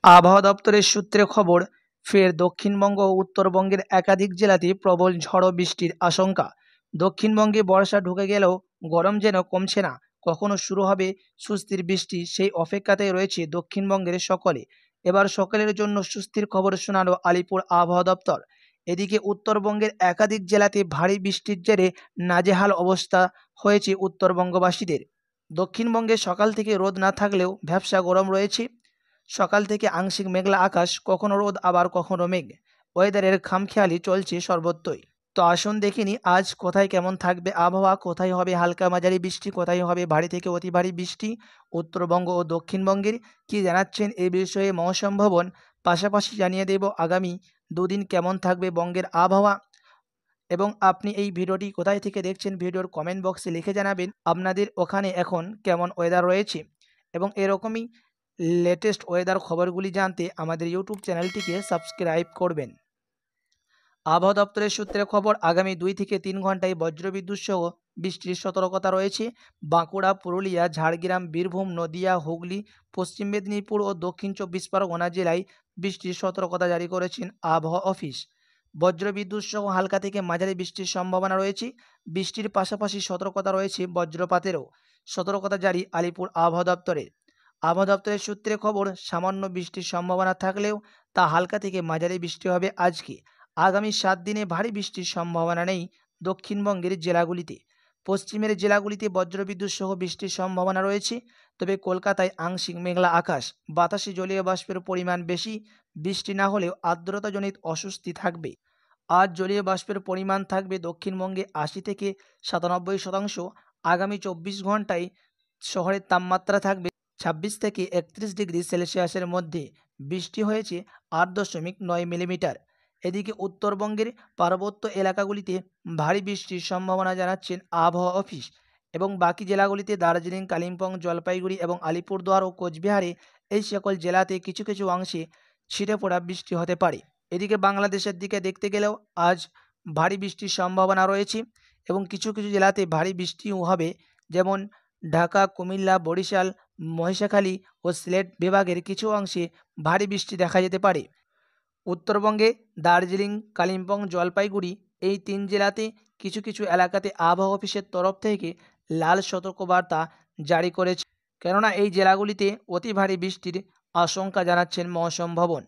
আবহাওয়া দপ্তরের সূত্রে খবর, ফের দক্ষিণবঙ্গ ও উত্তরবঙ্গের একাধিক জেলাতে প্রবল ঝড় বৃষ্টির আশঙ্কা। দক্ষিণবঙ্গে বর্ষা ঢুকে গেলেও গরম যেন কমছে না। কখনো শুরু হবে স্বস্তির বৃষ্টি, সেই অপেক্ষাতেই রয়েছে দক্ষিণবঙ্গের সকলে। এবার সকলের জন্য স্বস্তির খবর শোনালো আলিপুর আবহাওয়া দপ্তর। এদিকে উত্তরবঙ্গের একাধিক জেলাতে ভারী বৃষ্টির জেরে নাজেহাল অবস্থা হয়েছে উত্তরবঙ্গবাসীদের। দক্ষিণবঙ্গে সকাল থেকে রোদ না থাকলেও ভ্যাপসা গরম রয়েছে। সকাল থেকে আংশিক মেঘলা আকাশ, কখনো রোদ আবার কখনো মেঘ। ওয়েদারের খামখেয়ালি চলছে সর্বত্রই। তো আসুন দেখিনি আজ কোথায় কেমন থাকবে আবহাওয়া, কোথায় হবে হালকা মাঝারি বৃষ্টি, কোথায় হবে ভারী থেকে অতি ভারী বৃষ্টি। উত্তরবঙ্গ ও দক্ষিণবঙ্গের কি জানাচ্ছেন এই বিষয়ে মৌসুম ভবন। পাশাপাশি জানিয়ে দেব আগামী দুদিন কেমন থাকবে বঙ্গের আবহাওয়া। এবং আপনি এই ভিডিওটি কোথায় থেকে দেখছেন ভিডিওর কমেন্ট বক্সে লিখে জানাবেন আপনাদের ওখানে এখন কেমন ওয়েদার রয়েছে। এবং এরকমই লেটেস্ট ওয়েদার খবরগুলি জানতে আমাদের ইউটিউব চ্যানেলটিকে সাবস্ক্রাইব করবেন। আবহাওয়া দপ্তরের সূত্রে খবর, আগামী 2 থেকে 3 ঘন্টায় বজ্রবিদ্যুৎ সহ বৃষ্টির সতর্কতা রয়েছে। বাঁকুড়া, পুরুলিয়া, ঝাড়গ্রাম, বীরভূম, নদিয়া, হুগলি, পশ্চিম মেদিনীপুর ও দক্ষিণ 24 পরগনা জেলায় বৃষ্টির সতর্কতা জারি করেছেন আবহাওয়া অফিস। বজ্রবিদ্যুৎ সহ হালকা থেকে মাঝারি বৃষ্টির সম্ভাবনা রয়েছে। বৃষ্টির পাশাপাশি সতর্কতা রয়েছে বজ্রপাতেরও। সতর্কতা জারি আলিপুর আবহাওয়া দপ্তরে। আবহাওয়া দপ্তরের সূত্রে খবর, সামান্য বৃষ্টির সম্ভাবনা থাকলেও তা হালকা থেকে মাঝারি বৃষ্টি হবে আজকে। আগামী 7 দিনে ভারী বৃষ্টির সম্ভাবনা নেই দক্ষিণবঙ্গের জেলাগুলিতে। পশ্চিমের জেলাগুলিতে বজ্রবিদ্যুৎ সহ বৃষ্টির সম্ভাবনা রয়েছে। তবে কলকাতায় আংশিক মেঘলা আকাশ, বাতাসে জলীয় বাষ্পের পরিমাণ বেশি। বৃষ্টি না হলেও আর্দ্রতাজনিত অস্বস্তি থাকবে। আজ জলীয় বাষ্পের পরিমাণ থাকবে দক্ষিণবঙ্গে 80 থেকে 97%। আগামী 24 ঘন্টায় শহরের তাপমাত্রা থাকবে 26 থেকে 31 ডিগ্রি সেলসিয়াসের মধ্যে। বৃষ্টি হয়েছে 8.9 মিলিমিটার। এদিকে উত্তরবঙ্গের পার্বত্য এলাকাগুলিতে ভারী বৃষ্টির সম্ভাবনা জানাচ্ছেন আবহাওয়া অফিস। এবং বাকি জেলাগুলিতে দার্জিলিং, কালিম্পং, জলপাইগুড়ি এবং আলিপুরদুয়ার ও কোচবিহারে এই সকল জেলাতে কিছু কিছু অংশে ছিটে পড়া বৃষ্টি হতে পারে। এদিকে বাংলাদেশের দিকে দেখতে গেলেও আজ ভারী বৃষ্টির সম্ভাবনা রয়েছে এবং কিছু কিছু জেলাতে ভারী বৃষ্টিও হবে। যেমন ঢাকা, কুমিল্লা, বরিশাল, মহেশখালী ও সিলেট বিভাগের কিছু অংশে ভারী বৃষ্টি দেখা যেতে পারে। উত্তরবঙ্গে দার্জিলিং, কালিম্পং, জলপাইগুড়ি এই 3 জেলাতে কিছু কিছু এলাকাতে আবহাওয়া অফিসের তরফ থেকে লাল সতর্কবার্তা জারি করেছে, কেননা এই জেলাগুলিতে অতি ভারী বৃষ্টির আশঙ্কা জানাচ্ছেন মৌসুম ভবন।